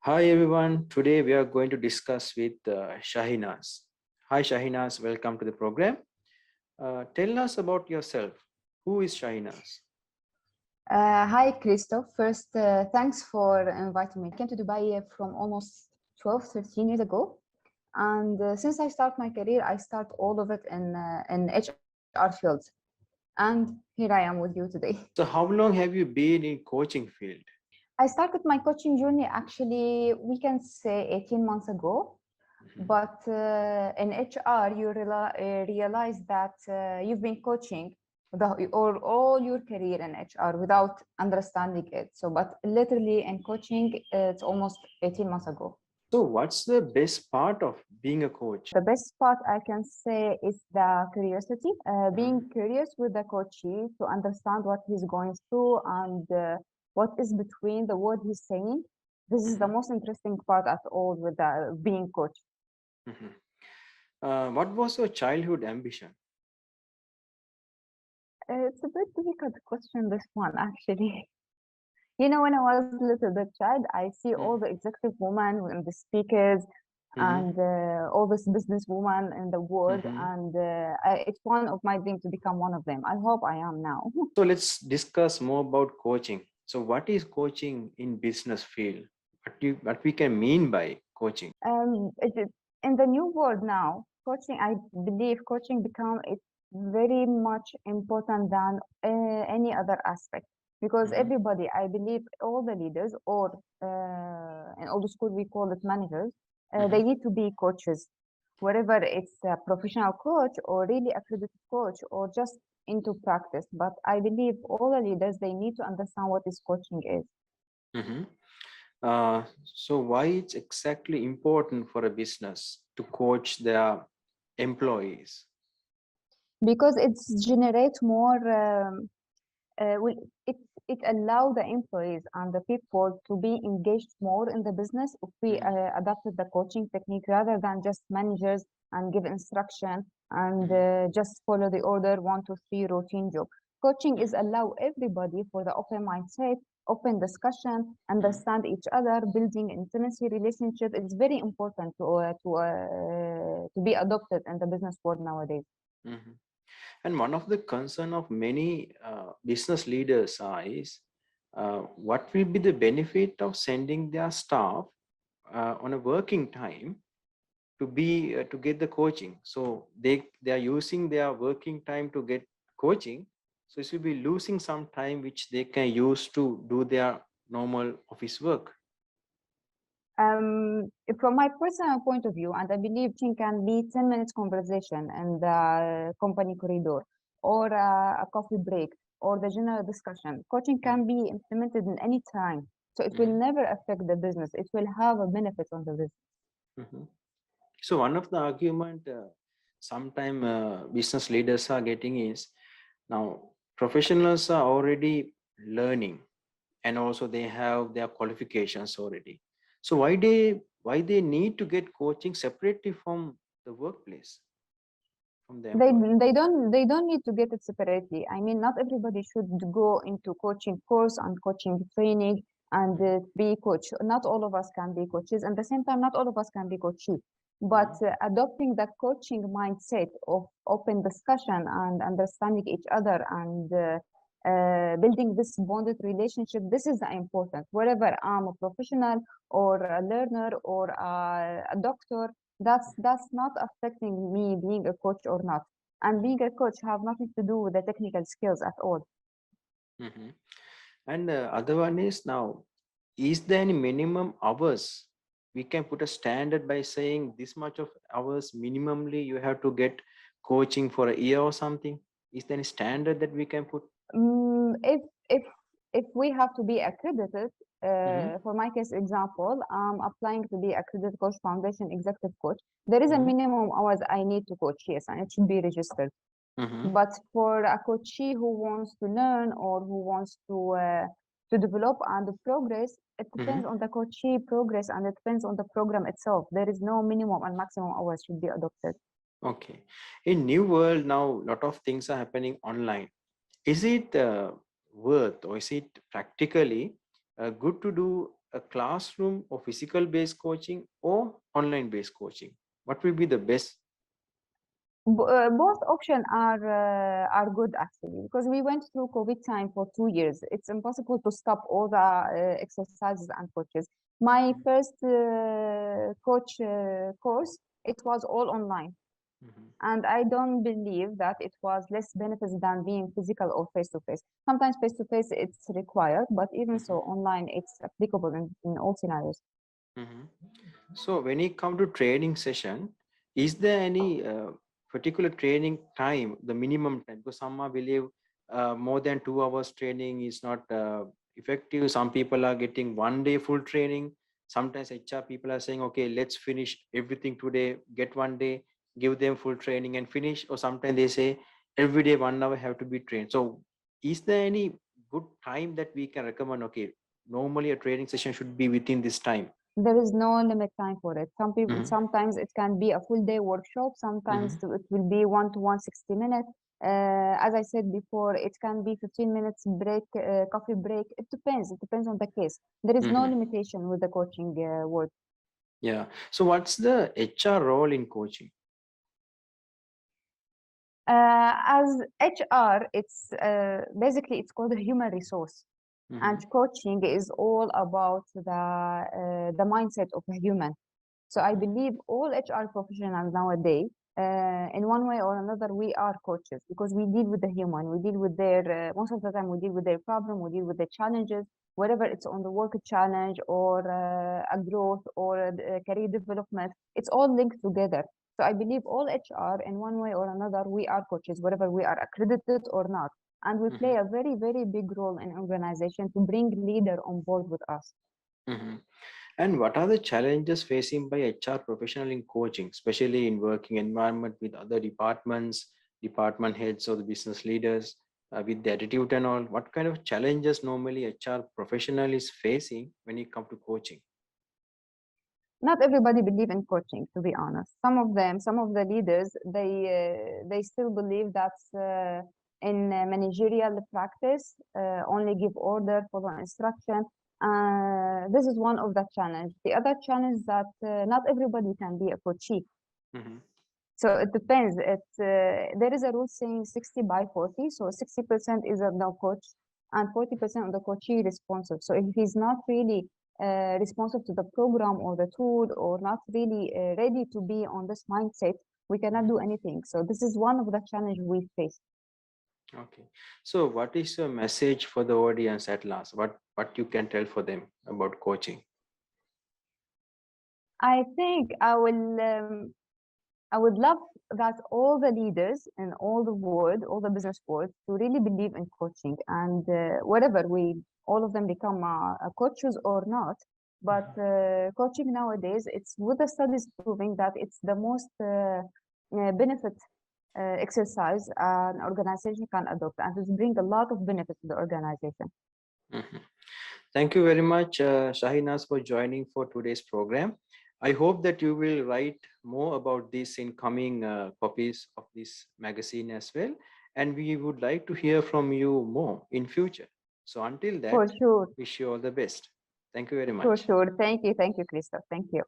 Hi everyone. Today we are going to discuss with Shahinaz. Hi Shahinaz, welcome to the program. Tell us about yourself. Who is Shahinaz? Hi, Christoph. First, thanks for inviting me. I came to Dubai from almost 12, 13 years ago. And since I start my career, I start all of it in HR field. And here I am with you today. So how long have you been in coaching field? I started my coaching journey actually, we can say 18 months ago. Mhm. But in HR, you realize that you've been coaching or all your career in HR without understanding it. So, but literally in coaching, it's almost 18 months ago. So what's the best part of being a coach? The best part I can say is the curiosity, Mhm. being curious with the coachee to understand what he's going through and what is between the word he's saying. This is the Mhm. most interesting part at all with the being coach. Mhm. What was your childhood ambition? It's a bit difficult question, this one, actually. You know, when I was a little bit child, I see all the Mhm. executive women and the speakers Mhm. and all this business women in the world, Mhm. and it's one of my dreams to become one of them. I hope I am now. So let's discuss more about coaching. So what is coaching in business field? What we can mean by coaching? In the new world now, coaching, I believe coaching become it's very much important than any other aspect because Mhm. everybody, I believe, all the leaders or in old school we call it managers, they Mhm. need to be coaches, whether it's a professional coach or really accredited coach or just into practice. But I believe all the leaders they need to understand what this coaching is. Mhm. So why it's exactly important for a business to coach their employees? Because it's generate more will it allow the employees and the people to be engaged more in the business if we Mhm. adapted the coaching technique rather than just managers and give instruction and Mhm. just follow the order 1 2 3 routine job. Coaching is Mhm. allow everybody for the open mindset, open discussion, Mhm. understand each other, building intimacy relationship. It's very important to be adopted in the business world nowadays. Mhm. And one of the concern of many business leaders is what will be the benefit of sending their staff on a working time to get the coaching. So they are using their working time to get coaching. So it will be losing some time which they can use to do their normal office work. From my personal point of view, and I believe it can be 10 minutes conversation in the company corridor or a coffee break or the general discussion. Coaching Mm. can be implemented in any time. So it will Mhm. never affect the business. It will have a benefit on the business. Mhm. So one of the argument sometime business leaders are getting is now professionals are already learning and also they have their qualifications already. So why they need to get coaching separately from the workplace, from the They employer? they don't need to get it separately. I mean, not everybody should go into coaching course and coaching training and Mhm. be coach. Not all of us can be coaches. And at the same time, not all of us can be coaches. But Mhm. adopting that coaching mindset of open discussion and understanding each other and building this bonded relationship, this is the important. Whether I'm a professional or a learner or a doctor, that's not affecting me being a coach or not. And being a coach have nothing to do with the technical skills at all. Mhm. And the other one is now, is there any minimum hours? We can put a standard by saying this much of hours minimally you have to get coaching for a year or something. Is there any standard that we can put? Mm, if we have to be accredited, Mhm. for my case example, I'm applying to be accredited coach foundation executive coach. There is a Mhm. minimum hours I need to coach, yes, and it should be registered. Mhm. But for a coachee who wants to learn or who wants to develop and progress, it depends Mhm. on the coachee progress and it depends on the program itself. There is no minimum and maximum hours should be adopted. Okay. In new world now, lot of things are happening online. Is it worth or is it practically good to do a classroom or physical based coaching or online based coaching? What will be the best? Both options are good actually, because we went through COVID time for 2 years. It's impossible to stop all the exercises and coaches. My first coach course, it was all online, Mhm. and I don't believe that it was less benefits than being physical or face to face. Sometimes face to face it's required, but even so, online it's applicable in all scenarios. Mhm. So when it come to training session, is there any particular training time, the minimum time? Because some are believe more than 2 hours training is not effective. Some people are getting 1 day full training. Sometimes HR people are saying, okay, let's finish everything today, get 1 day, give them full training and finish. Or sometimes they say every day 1 hour have to be trained. So is there any good time that we can recommend? Okay, normally a training session should be within this time. There is no limit time for it. Some people, Mhm. sometimes it can be a full day workshop, sometimes Mhm. it will be 1 to 1 60 minutes. As I said before, it can be 15 minutes break, coffee break. It depends. It depends on the case. There is no Mhm. limitation with the coaching work. Yeah. So what's the HR role in coaching? As HR, it's basically it's called a human resource, and Mhm. coaching is all about the mindset of a human. So I believe all HR professionals nowadays, in one way or another, we are coaches because we deal with the human. We deal with their, most of the time, we deal with their problem, we deal with their challenges, whether it's on the work challenge or a growth or a career development. It's all linked together. So I believe all HR, in one way or another, we are coaches, whether we are accredited or not. And we play Mhm. a very, very big role in organization to bring leader on board with us. Mhm. And what are the challenges facing by HR professional in coaching, especially in working environment with other departments, department heads or the business leaders, with the attitude and all? What kind of challenges normally HR professional is facing when it comes to coaching? Not everybody believe in coaching, to be honest. Some of them, some of the leaders, they still believe that in managerial practice, only give order, follow instruction. This is one of the challenge. The other challenge is that not everybody can be a coachee. Mhm. So it depends. There is a rule saying 60 by 40. So 60% is of the coach and 40% of the coachee responsive. So if he's not really responsive to the program or the tool or not really ready to be on this mindset, we cannot do anything. So this is one of the challenge we face. Okay. So what is your message for the audience at last? What you can tell for them about coaching? I think I would love that all the leaders in all the world, all the business world, to really believe in coaching and whatever we, all of them become coaches or not. But coaching nowadays, it's with the studies proving that it's the most benefit exercise an organization can adopt, and it brings a lot of benefit to the organization. Mhm. Thank you very much, Shahinas, for joining for today's program. I hope that you will write more about this in coming copies of this magazine as well. And we would like to hear from you more in future. So until For that, sure, wish you all the best. Thank you very for much. sure. Thank you, Christoph. Thank you.